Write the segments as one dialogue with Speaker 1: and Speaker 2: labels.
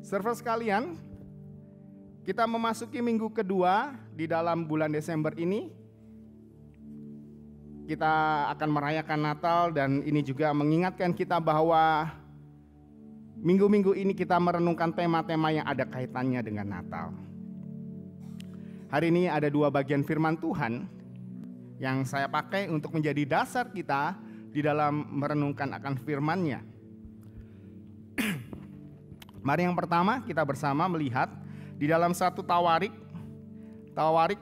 Speaker 1: Saudara sekalian, kita memasuki minggu kedua di dalam bulan Desember ini. Kita akan merayakan Natal dan ini juga mengingatkan kita bahwa minggu-minggu ini kita merenungkan tema-tema yang ada kaitannya dengan Natal. Hari ini ada dua bagian firman Tuhan yang saya pakai untuk menjadi dasar kita di dalam merenungkan akan firman-Nya. Mari yang pertama kita bersama melihat di dalam 1 Tawarik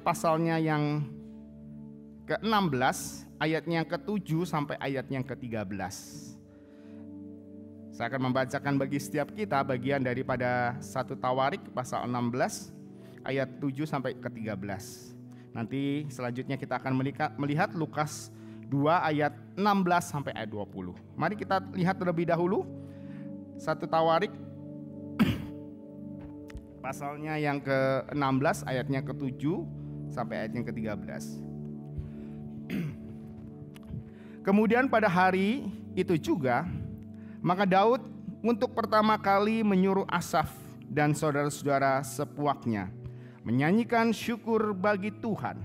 Speaker 1: pasalnya yang ke-16 ayatnya yang ke-7 sampai ayatnya yang ke-13. Saya akan membacakan bagi setiap kita bagian daripada 1 Tawarik pasal 16 ayat 7 sampai ke-13. Nanti selanjutnya kita akan melihat Lukas 2 ayat 16 sampai ayat 20. Mari kita lihat terlebih dahulu 1 Tawarik pasalnya yang ke-16 ayatnya ke-7 sampai ayat yang ke-13. Kemudian pada hari itu juga, maka Daud untuk pertama kali menyuruh Asaf dan saudara-saudara sepuaknya menyanyikan syukur bagi Tuhan.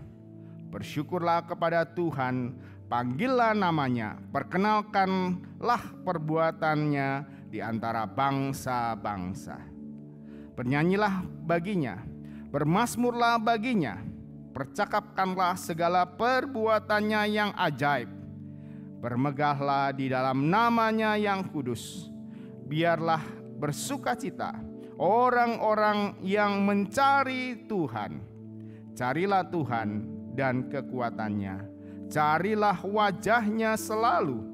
Speaker 1: Bersyukurlah kepada Tuhan, panggillah namanya, perkenalkanlah perbuatannya di antara bangsa-bangsa. Bernyanyilah baginya, bermazmurlah baginya, percakapkanlah segala perbuatannya yang ajaib. Bermegahlah di dalam namanya yang kudus. Biarlah bersukacita orang-orang yang mencari Tuhan. Carilah Tuhan dan kekuatannya. Carilah wajahnya selalu.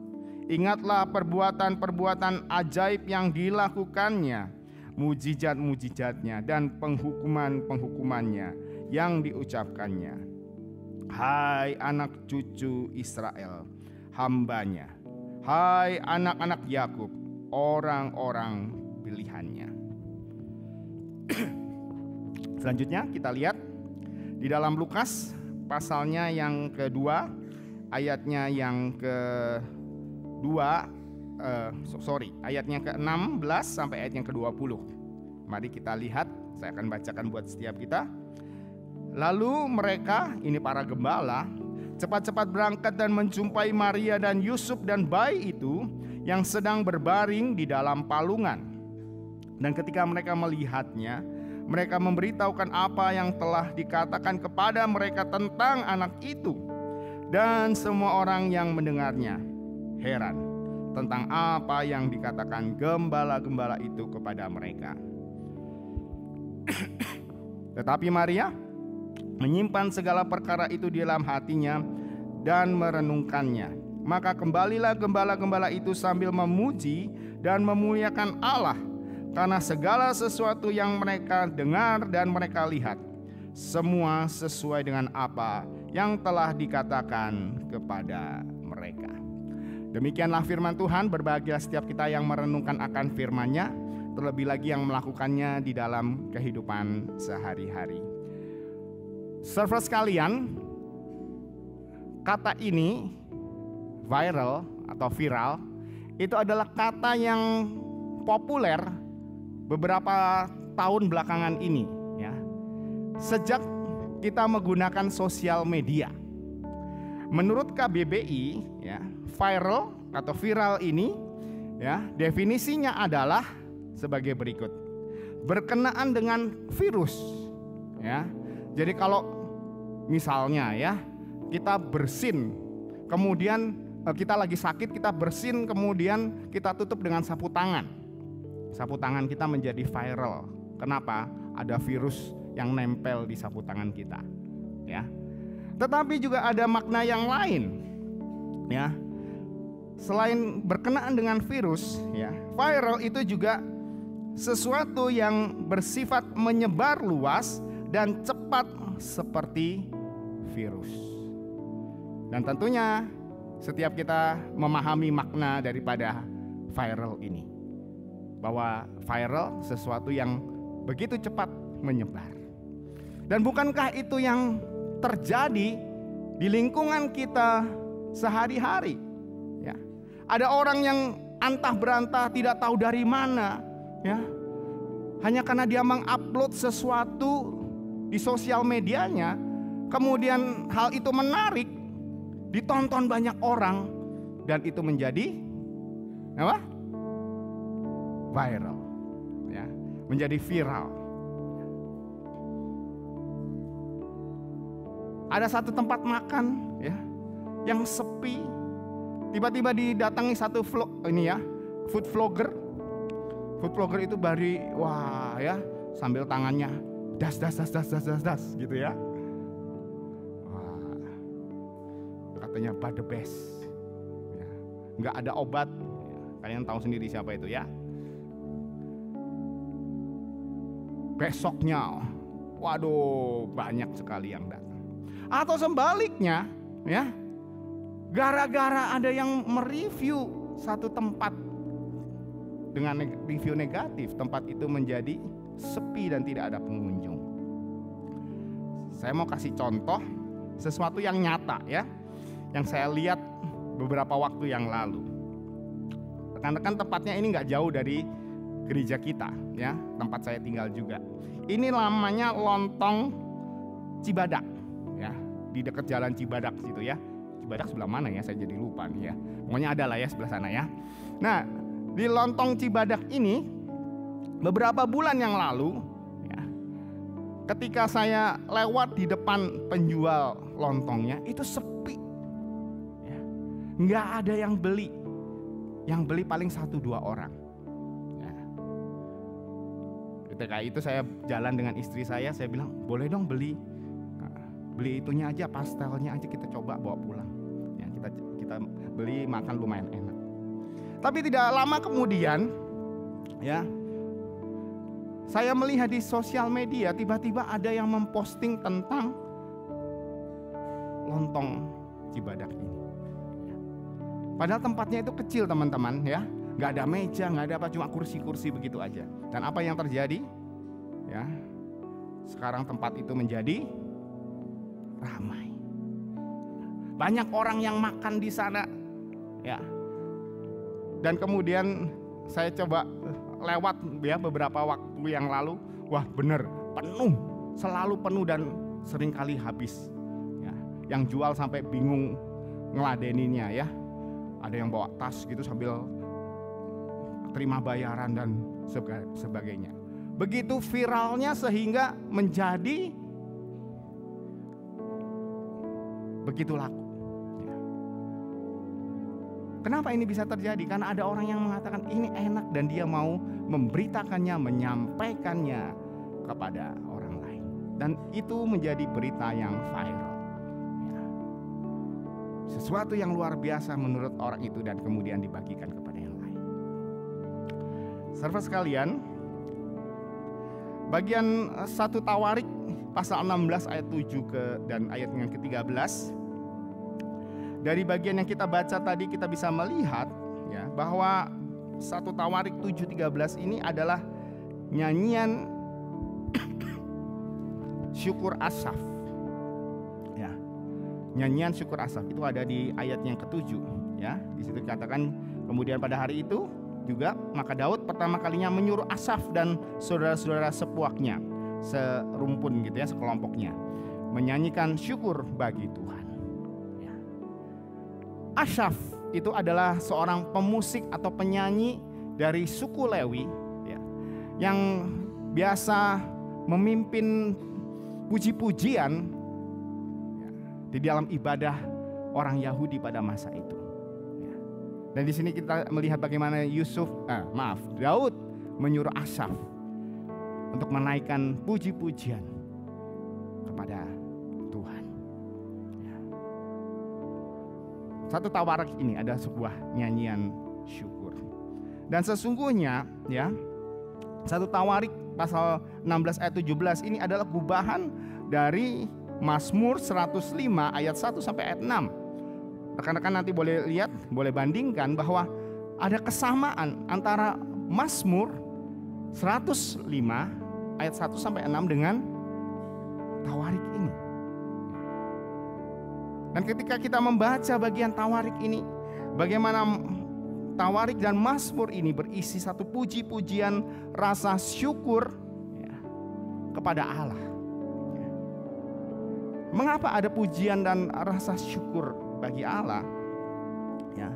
Speaker 1: Ingatlah perbuatan-perbuatan ajaib yang dilakukannya, mujizat-mujizatnya dan penghukuman-penghukumannya yang diucapkannya. Hai anak cucu Israel, hambanya. Hai anak-anak Yakub, orang-orang pilihannya. Selanjutnya kita lihat di dalam Lukas pasalnya yang kedua, ayatnya yang ayatnya ke-16 sampai ayat yang ke-20. Mari kita lihat, saya akan bacakan buat setiap kita. Lalu mereka, ini para gembala, cepat-cepat berangkat dan menjumpai Maria dan Yusuf dan bayi itu yang sedang berbaring di dalam palungan. Dan ketika mereka melihatnya, mereka memberitahukan apa yang telah dikatakan kepada mereka tentang anak itu. Dan semua orang yang mendengarnya heran tentang apa yang dikatakan gembala-gembala itu kepada mereka. Tetapi Maria menyimpan segala perkara itu di dalam hatinya dan merenungkannya. Maka kembalilah gembala-gembala itu sambil memuji dan memuliakan Allah karena segala sesuatu yang mereka dengar dan mereka lihat, semua sesuai dengan apa yang telah dikatakan kepada mereka. Demikianlah firman Tuhan. Berbahagialah setiap kita yang merenungkan akan firman-Nya, terlebih lagi yang melakukannya di dalam kehidupan sehari-hari. Saudara sekalian, kata ini viral atau viral itu adalah kata yang populer beberapa tahun belakangan ini, ya. Sejak kita menggunakan sosial media. Menurut KBBI, ya, viral atau viral ini, ya, definisinya adalah sebagai berikut: berkenaan dengan virus, ya. Jadi kalau misalnya, ya, kita bersin, kemudian kita lagi sakit, kita bersin, kemudian kita tutup dengan sapu tangan. Sapu tangan kita menjadi viral. Kenapa? Ada virus yang nempel di sapu tangan kita, ya. Tetapi juga ada makna yang lain, ya. Selain berkenaan dengan virus, ya, viral itu juga sesuatu yang bersifat menyebar luas dan cepat seperti virus. Dan tentunya setiap kita memahami makna daripada viral ini, bahwa viral sesuatu yang begitu cepat menyebar. Dan bukankah itu yang terjadi di lingkungan kita sehari-hari, ya? Ada orang yang antah berantah tidak tahu dari mana, ya, hanya karena dia mengupload sesuatu di sosial medianya, kemudian hal itu menarik, ditonton banyak orang, dan itu menjadi apa? Viral, ya, menjadi viral. Ada satu tempat makan, ya, yang sepi, tiba-tiba didatangi satu food vlogger. Food vlogger itu wah ya, sambil tangannya das gitu ya. Wah, katanya but the best, ya, nggak ada obat, ya, kalian tahu sendiri siapa itu ya. Besoknya, waduh, banyak sekali yang datang. Atau sebaliknya, ya, gara-gara ada yang mereview satu tempat dengan review negatif, tempat itu menjadi sepi dan tidak ada pengunjung. Saya mau kasih contoh sesuatu yang nyata, ya, yang saya lihat beberapa waktu yang lalu. Rekan-rekan, tempatnya ini nggak jauh dari gereja kita, ya, tempat saya tinggal juga. Ini namanya Lontong Cibadak, ya, di dekat jalan Cibadak situ ya. Cibadak sebelah mana ya? Saya jadi lupa nih ya. Pokoknya ada lah ya sebelah sana ya. Nah, di Lontong Cibadak ini beberapa bulan yang lalu, ya, ketika saya lewat di depan penjual lontongnya itu sepi, ya, nggak ada yang beli. Yang beli paling 1-2 orang. Ya. Ketika itu saya jalan dengan istri saya bilang, boleh dong beli itunya aja, pastelnya aja, kita coba bawa pulang. Ya, kita beli makan lumayan enak. Tapi tidak lama kemudian, ya, saya melihat di sosial media tiba-tiba ada yang memposting tentang Lontong Cibadak ini. Padahal tempatnya itu kecil teman-teman, ya, nggak ada meja, nggak ada apa, cuma kursi-kursi begitu aja. Dan apa yang terjadi? Ya, sekarang tempat itu menjadi ramai. Banyak orang yang makan di sana, ya. Dan kemudian saya coba lewat ya beberapa waktu yang lalu, wah bener penuh, selalu penuh dan seringkali habis. Ya, yang jual sampai bingung ngeladeninnya ya. Ada yang bawa tas gitu sambil terima bayaran dan sebagainya. Begitu viralnya sehingga menjadi begitu laku. Ya. Kenapa ini bisa terjadi? Karena ada orang yang mengatakan ini enak dan dia mau memberitakannya, menyampaikannya kepada orang lain. Dan itu menjadi berita yang viral. Sesuatu yang luar biasa menurut orang itu dan kemudian dibagikan kepada yang lain. Saudara sekalian, bagian 1 Tawarik pasal 16 ayat 7 dan ayat yang ke-13. Dari bagian yang kita baca tadi kita bisa melihat ya bahwa 1 Tawarik 7:13 ini adalah nyanyian syukur Asaf. Nyanyian syukur Asaf itu ada di ayat yang ke-7 ya. Di situ dikatakan kemudian pada hari itu juga maka Daud pertama kalinya menyuruh Asaf dan saudara-saudara sepuaknya, serumpun gitu ya, sekelompoknya menyanyikan syukur bagi Tuhan. Ya. Asaf itu adalah seorang pemusik atau penyanyi dari suku Lewi ya, yang biasa memimpin puji-pujian di dalam ibadah orang Yahudi pada masa itu. Dan di sini kita melihat bagaimana Daud menyuruh Asaf untuk menaikkan puji-pujian kepada Tuhan. 1 Tawarik ini ada sebuah nyanyian syukur. Dan sesungguhnya ya 1 Tawarik pasal 16 ayat 17 ini adalah gubahan dari Mazmur 105 ayat 1 sampai ayat 6. Rekan-rekan nanti boleh lihat, boleh bandingkan bahwa ada kesamaan antara Mazmur 105 ayat 1 sampai 6 dengan Tawarik ini. Dan ketika kita membaca bagian Tawarik ini, bagaimana Tawarik dan Mazmur ini berisi satu puji-pujian rasa syukur ya, kepada Allah. Mengapa ada pujian dan rasa syukur bagi Allah? Ya,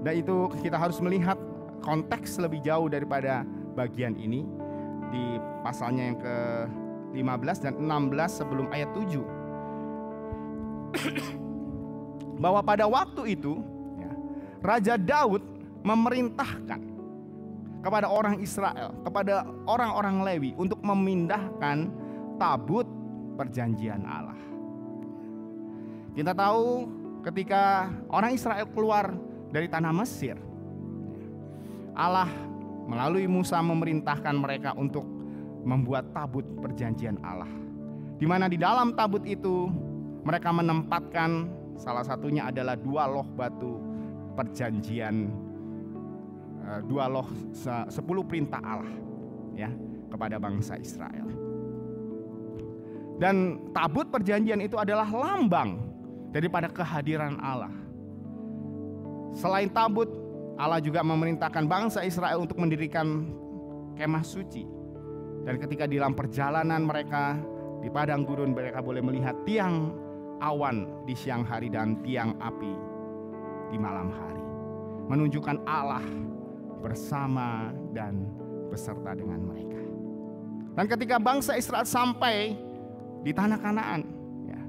Speaker 1: dan itu kita harus melihat konteks lebih jauh daripada bagian ini di pasalnya yang ke-15 dan 16 sebelum ayat 7. Bahwa pada waktu itu ya, Raja Daud memerintahkan kepada orang Israel, kepada orang-orang Lewi untuk memindahkan tabut perjanjian Allah. Kita tahu ketika orang Israel keluar dari tanah Mesir, Allah melalui Musa memerintahkan mereka untuk membuat tabut perjanjian Allah, di mana di dalam tabut itu mereka menempatkan salah satunya adalah 2 loh batu perjanjian, 2 loh 10 perintah Allah ya kepada bangsa Israel. Dan tabut perjanjian itu adalah lambang daripada kehadiran Allah. Selain tabut, Allah juga memerintahkan bangsa Israel untuk mendirikan kemah suci. Dan ketika di dalam perjalanan mereka di padang gurun, mereka boleh melihat tiang awan di siang hari dan tiang api di malam hari, menunjukkan Allah bersama dan beserta dengan mereka. Dan ketika bangsa Israel sampai di tanah Kanaan, ya,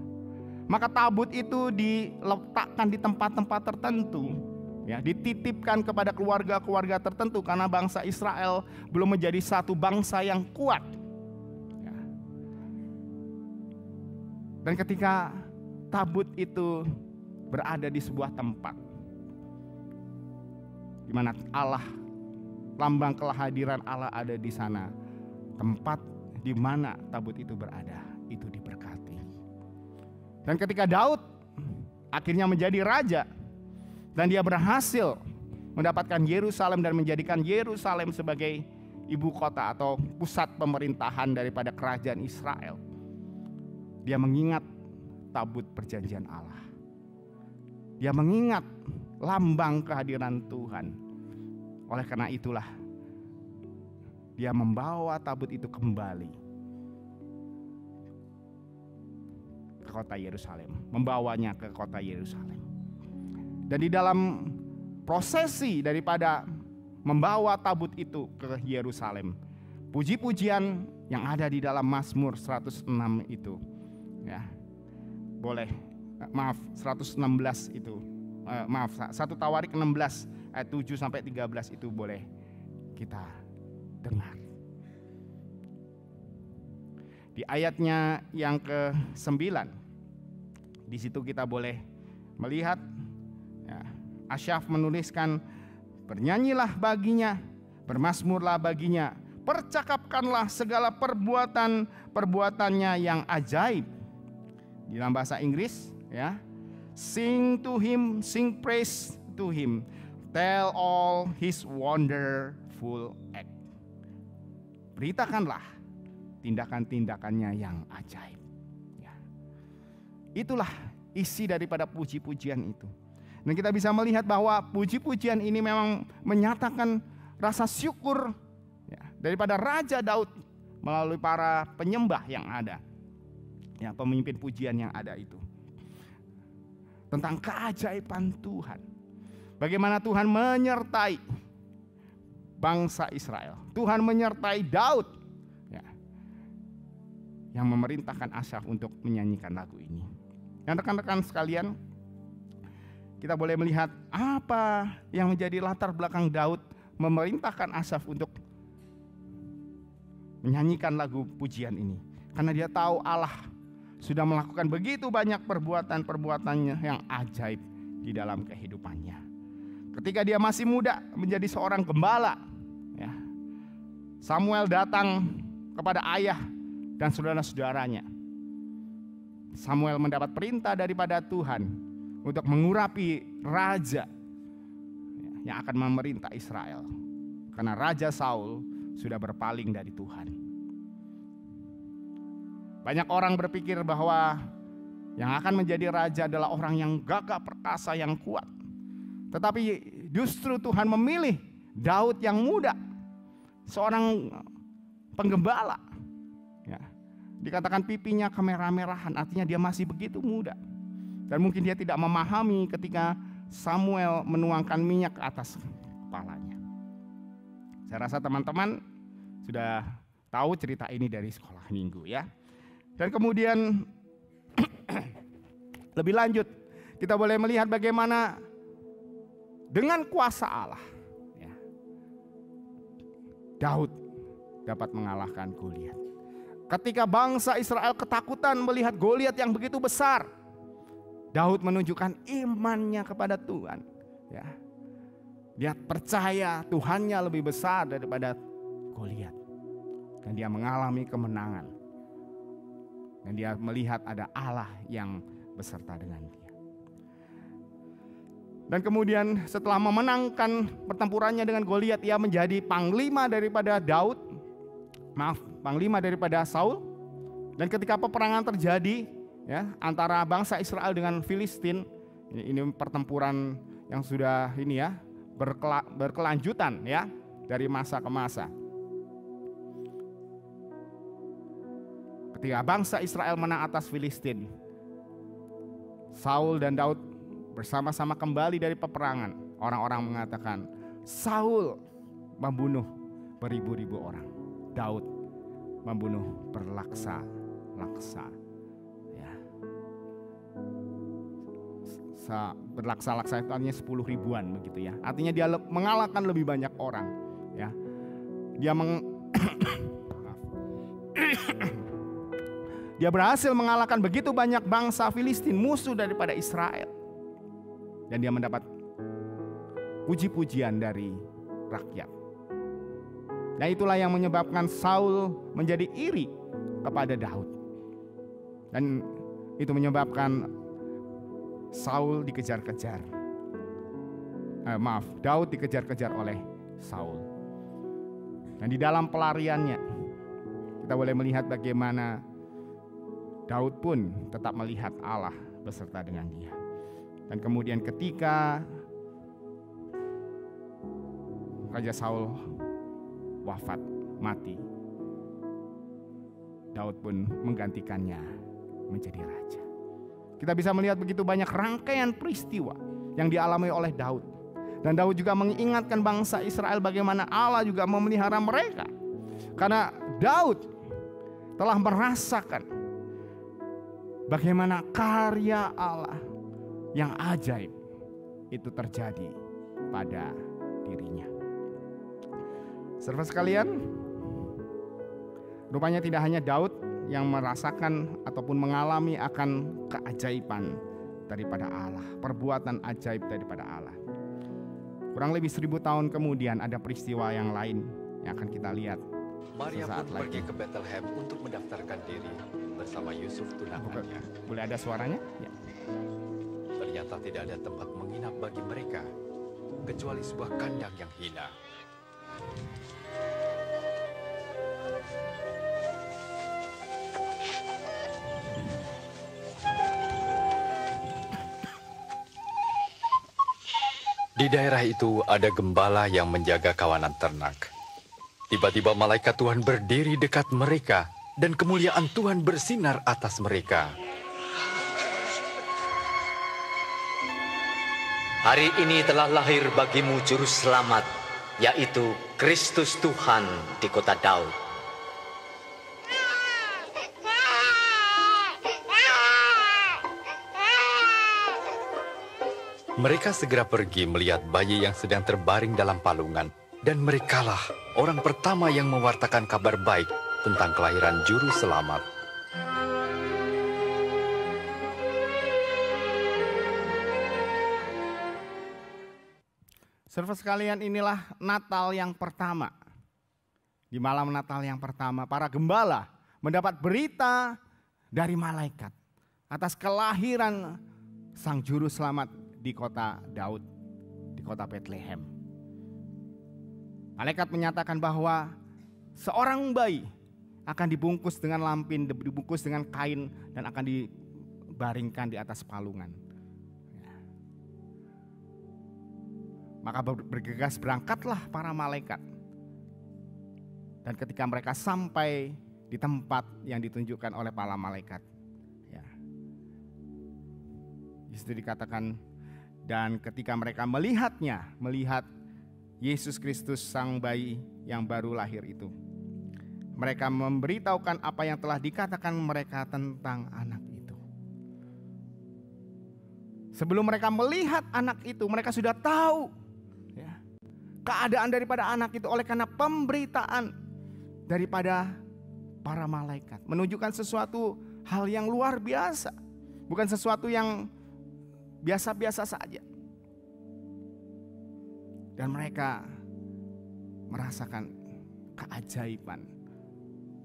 Speaker 1: maka tabut itu diletakkan di tempat-tempat tertentu, ya, dititipkan kepada keluarga-keluarga tertentu karena bangsa Israel belum menjadi satu bangsa yang kuat. Ya. Dan ketika tabut itu berada di sebuah tempat di mana Allah, lambang kehadiran Allah ada di sana, tempat di mana tabut itu berada itu diberkati. Dan ketika Daud akhirnya menjadi raja dan dia berhasil mendapatkan Yerusalem dan menjadikan Yerusalem sebagai ibu kota atau pusat pemerintahan daripada kerajaan Israel, dia mengingat tabut perjanjian Allah. Dia mengingat lambang kehadiran Tuhan. Oleh karena itulah dia membawa tabut itu kembali ke kota Yerusalem, membawanya ke kota Yerusalem. Dan di dalam prosesi daripada membawa tabut itu ke Yerusalem, puji-pujian yang ada di dalam Mazmur 106 itu, ya, boleh, 116 itu, 1 Tawarik 16 ayat 7 sampai 13 itu boleh kita dengar. Di ayatnya yang ke-9, di situ kita boleh melihat, ya, Asyaf menuliskan, bernyanyilah baginya, bermazmurlah baginya, percakapkanlah segala perbuatannya yang ajaib. Di dalam bahasa Inggris, ya, sing to him, sing praise to him, tell all his wonderful act. Beritakanlah tindakan-tindakannya yang ajaib. Ya. Itulah isi daripada puji-pujian itu. Dan kita bisa melihat bahwa puji-pujian ini memang menyatakan rasa syukur, ya, daripada Raja Daud melalui para penyembah yang ada, ya, pemimpin pujian yang ada itu, tentang keajaiban Tuhan. Bagaimana Tuhan menyertai bangsa Israel. Tuhan menyertai Daud, ya, yang memerintahkan Asyaf untuk menyanyikan lagu ini. Dan rekan-rekan sekalian, kita boleh melihat apa yang menjadi latar belakang Daud memerintahkan Asyaf untuk menyanyikan lagu pujian ini. Karena dia tahu Allah sudah melakukan begitu banyak perbuatan-perbuatannya yang ajaib di dalam kehidupannya. Ketika dia masih muda menjadi seorang gembala, ya, Samuel datang kepada ayah dan saudara-saudaranya. Samuel mendapat perintah daripada Tuhan untuk mengurapi raja yang akan memerintah Israel, karena Raja Saul sudah berpaling dari Tuhan. Banyak orang berpikir bahwa yang akan menjadi raja adalah orang yang gagah perkasa, yang kuat. Tetapi justru Tuhan memilih Daud yang muda, seorang penggembala. Ya. Dikatakan pipinya kemerah-merahan, artinya dia masih begitu muda. Dan mungkin dia tidak memahami ketika Samuel menuangkan minyak ke atas kepalanya. Saya rasa teman-teman sudah tahu cerita ini dari sekolah minggu ya. Dan kemudian lebih lanjut, kita boleh melihat bagaimana dengan kuasa Allah, ya, Daud dapat mengalahkan Goliat. Ketika bangsa Israel ketakutan melihat Goliat yang begitu besar, Daud menunjukkan imannya kepada Tuhan. Ya, dia percaya Tuhannya lebih besar daripada Goliat, dan dia mengalami kemenangan. Dan dia melihat ada Allah yang beserta dengan dia. Dan kemudian setelah memenangkan pertempurannya dengan Goliat, ia menjadi panglima daripada panglima daripada Saul. Dan ketika peperangan terjadi ya antara bangsa Israel dengan Filistin, ini pertempuran yang sudah ini ya berkelanjutan ya dari masa ke masa. Ketika bangsa Israel menang atas Filistin, Saul dan Daud bersama-sama kembali dari peperangan. Orang-orang mengatakan Saul membunuh beribu-ribu orang, Daud membunuh berlaksa-laksa. Ya. Berlaksa-laksa itu artinya 10 ribuan begitu ya. Artinya dia mengalahkan lebih banyak orang. Ya. Dia berhasil mengalahkan begitu banyak bangsa Filistin, musuh daripada Israel. Dan dia mendapat puji-pujian dari rakyat. Nah itulah yang menyebabkan Saul menjadi iri kepada Daud. Dan itu menyebabkan Saul dikejar-kejar. Daud dikejar-kejar oleh Saul. Dan di dalam pelariannya kita boleh melihat bagaimana Daud pun tetap melihat Allah beserta dengan dia. Dan kemudian ketika Raja Saul wafat, mati, Daud pun menggantikannya menjadi raja. Kita bisa melihat begitu banyak rangkaian peristiwa yang dialami oleh Daud. Dan Daud juga mengingatkan bangsa Israel bagaimana Allah juga memelihara mereka. Karena Daud telah merasakan bagaimana karya Allah yang ajaib itu terjadi pada dirinya. Saudara sekalian, rupanya tidak hanya Daud yang merasakan ataupun mengalami akan keajaiban daripada Allah, perbuatan ajaib daripada Allah. Kurang lebih 1000 tahun kemudian ada peristiwa yang lain yang akan kita lihat.
Speaker 2: Maria pun pergi ke Bethlehem untuk mendaftarkan diri bersama Yusuf tunangannya.
Speaker 1: Boleh ada suaranya? Ya.
Speaker 2: Ternyata tidak ada tempat menginap bagi mereka, kecuali sebuah kandang yang hina. Di daerah itu ada gembala yang menjaga kawanan ternak. Tiba-tiba malaikat Tuhan berdiri dekat mereka, dan kemuliaan Tuhan bersinar atas mereka.
Speaker 3: Hari ini telah lahir bagimu juru selamat, yaitu Kristus Tuhan di kota Daud.
Speaker 2: Mereka segera pergi melihat bayi yang sedang terbaring dalam palungan, dan merekalah orang pertama yang mewartakan kabar baik tentang kelahiran juru selamat.
Speaker 1: Saudara sekalian, inilah Natal yang pertama. Di malam Natal yang pertama, para gembala mendapat berita dari malaikat atas kelahiran sang juru selamat di kota Daud, di kota Bethlehem. Malaikat menyatakan bahwa seorang bayi akan dibungkus dengan lampin, dibungkus dengan kain, dan akan dibaringkan di atas palungan. Maka bergegas berangkatlah para malaikat. Dan ketika mereka sampai di tempat yang ditunjukkan oleh para malaikat, ya, di situ dikatakan, dan ketika mereka melihat Yesus Kristus sang bayi yang baru lahir itu, mereka memberitahukan apa yang telah dikatakan mereka tentang anak itu. Sebelum mereka melihat anak itu, mereka sudah tahu ya, keadaan daripada anak itu oleh karena pemberitaan daripada para malaikat. Menunjukkan sesuatu hal yang luar biasa, bukan sesuatu yang biasa-biasa saja. Dan mereka merasakan keajaiban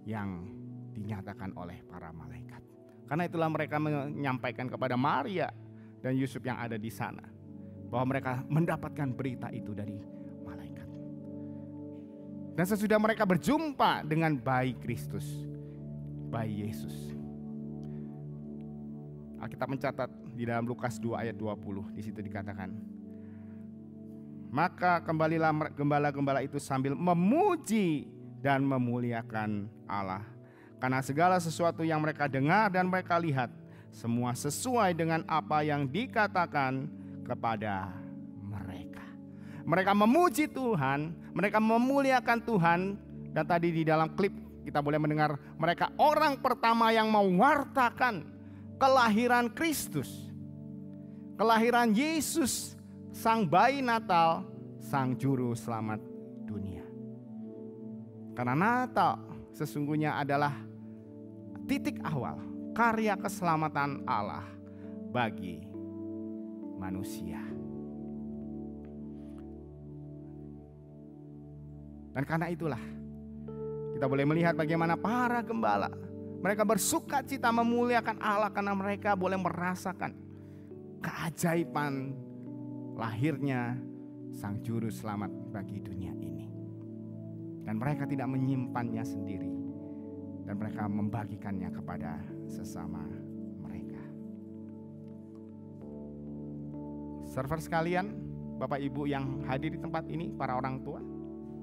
Speaker 1: yang dinyatakan oleh para malaikat. Karena itulah mereka menyampaikan kepada Maria dan Yusuf yang ada di sana bahwa mereka mendapatkan berita itu dari malaikat. Dan sesudah mereka berjumpa dengan bayi Kristus, bayi Yesus, Alkitab mencatat di dalam Lukas 2 ayat 20, di situ dikatakan, maka kembalilah gembala-gembala itu sambil memuji dan memuliakan Allah, karena segala sesuatu yang mereka dengar dan mereka lihat semua sesuai dengan apa yang dikatakan kepada mereka. Mereka memuji Tuhan, mereka memuliakan Tuhan. Dan tadi di dalam klip kita boleh mendengar mereka orang pertama yang mewartakan kelahiran Kristus, kelahiran Yesus, sang bayi Natal, sang juru selamat dunia. Karena Natal sesungguhnya adalah titik awal karya keselamatan Allah bagi manusia. Dan karena itulah kita boleh melihat bagaimana para gembala, mereka bersuka cita memuliakan Allah karena mereka boleh merasakan keajaiban lahirnya sang juru selamat bagi dunia ini. Dan mereka tidak menyimpannya sendiri, dan mereka membagikannya kepada sesama mereka. Server sekalian, Bapak Ibu yang hadir di tempat ini, para orang tua,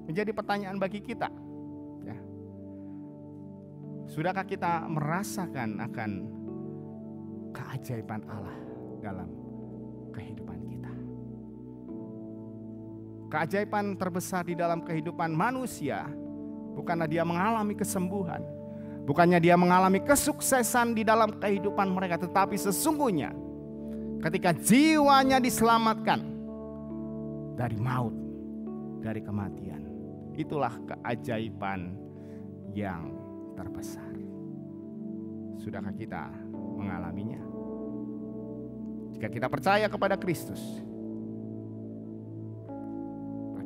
Speaker 1: menjadi pertanyaan bagi kita, ya. Sudahkah kita merasakan akan keajaiban Allah dalam kehidupan kita? Keajaiban terbesar di dalam kehidupan manusia bukanlah dia mengalami kesembuhan, bukannya dia mengalami kesuksesan di dalam kehidupan mereka, tetapi sesungguhnya ketika jiwanya diselamatkan dari maut, dari kematian, itulah keajaiban yang terbesar. Sudahkah kita mengalaminya? Jika kita percaya kepada Kristus,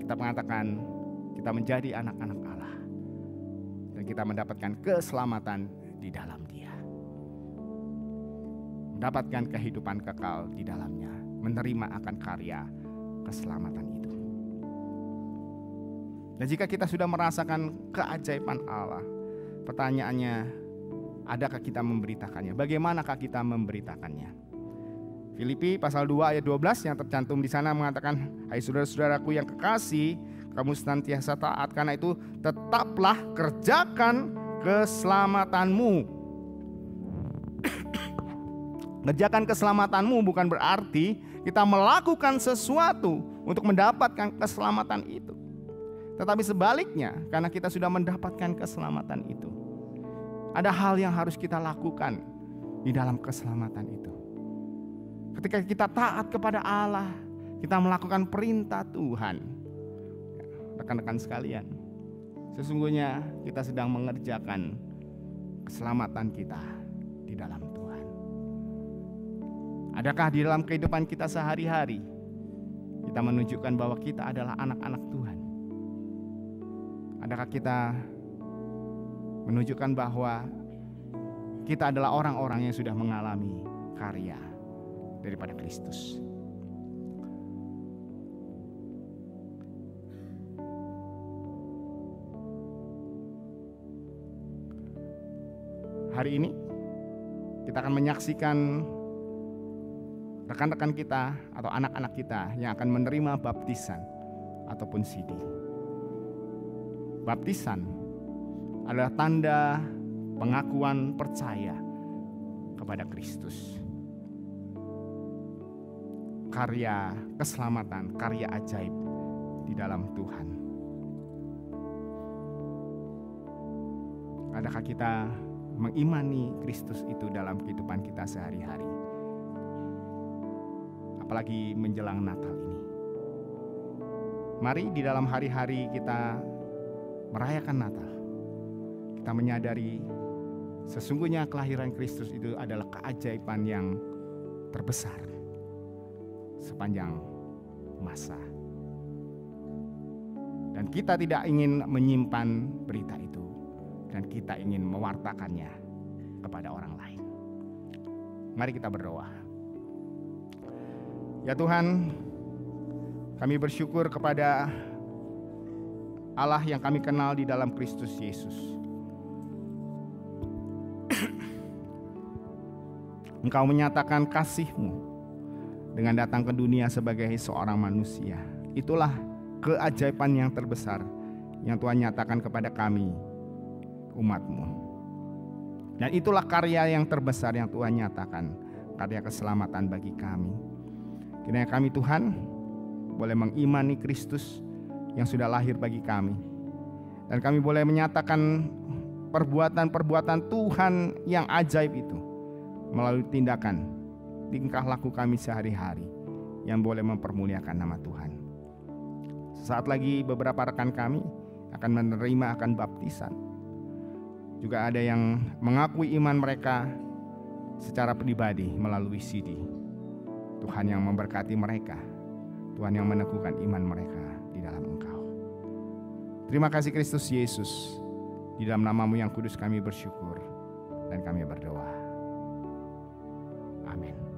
Speaker 1: kita mengatakan kita menjadi anak-anak Allah dan kita mendapatkan keselamatan di dalam Dia, mendapatkan kehidupan kekal di dalamnya, menerima akan karya keselamatan itu. Dan jika kita sudah merasakan keajaiban Allah, pertanyaannya, adakah kita memberitakannya? Bagaimanakah kita memberitakannya? Filipi pasal 2 ayat 12 yang tercantum di sana mengatakan, hai saudara-saudaraku yang kekasih, kamu senantiasa taat, karena itu tetaplah kerjakan keselamatanmu. Kerjakan keselamatanmu bukan berarti kita melakukan sesuatu untuk mendapatkan keselamatan itu. Tetapi sebaliknya, karena kita sudah mendapatkan keselamatan itu, ada hal yang harus kita lakukan di dalam keselamatan itu. Ketika kita taat kepada Allah, kita melakukan perintah Tuhan. Rekan-rekan sekalian, sesungguhnya kita sedang mengerjakan keselamatan kita di dalam Tuhan. Adakah di dalam kehidupan kita sehari-hari kita menunjukkan bahwa kita adalah anak-anak Tuhan? Adakah kita menunjukkan bahwa kita adalah orang-orang yang sudah mengalami karya daripada Kristus? Hari ini kita akan menyaksikan rekan-rekan kita atau anak-anak kita yang akan menerima baptisan ataupun CD. Baptisan adalah tanda pengakuan percaya kepada Kristus. Karya keselamatan, karya ajaib di dalam Tuhan. Adakah kita mengimani Kristus itu dalam kehidupan kita sehari-hari? Apalagi menjelang Natal ini. Mari di dalam hari-hari kita merayakan Natal, kita menyadari sesungguhnya kelahiran Kristus itu adalah keajaiban yang terbesar sepanjang masa. Dan kita tidak ingin menyimpan berita itu, dan kita ingin mewartakannya kepada orang lain. Mari kita berdoa. Ya Tuhan, kami bersyukur kepada Allah yang kami kenal di dalam Kristus Yesus. Engkau menyatakan kasih-Mu dengan datang ke dunia sebagai seorang manusia. Itulah keajaiban yang terbesar yang Tuhan nyatakan kepada kami, umat-Mu. Dan itulah karya yang terbesar yang Tuhan nyatakan, karya keselamatan bagi kami. Kiranya kami Tuhan boleh mengimani Kristus yang sudah lahir bagi kami. Dan kami boleh menyatakan perbuatan-perbuatan Tuhan yang ajaib itu melalui tindakan, tingkah laku kami sehari-hari yang boleh mempermuliakan nama Tuhan. Sesaat lagi beberapa rekan kami akan menerima akan baptisan. Juga ada yang mengakui iman mereka secara pribadi melalui CD. Tuhan yang memberkati mereka, Tuhan yang meneguhkan iman mereka di dalam Engkau. Terima kasih Kristus Yesus. Di dalam nama-Mu yang kudus kami bersyukur dan kami berdoa. Amin.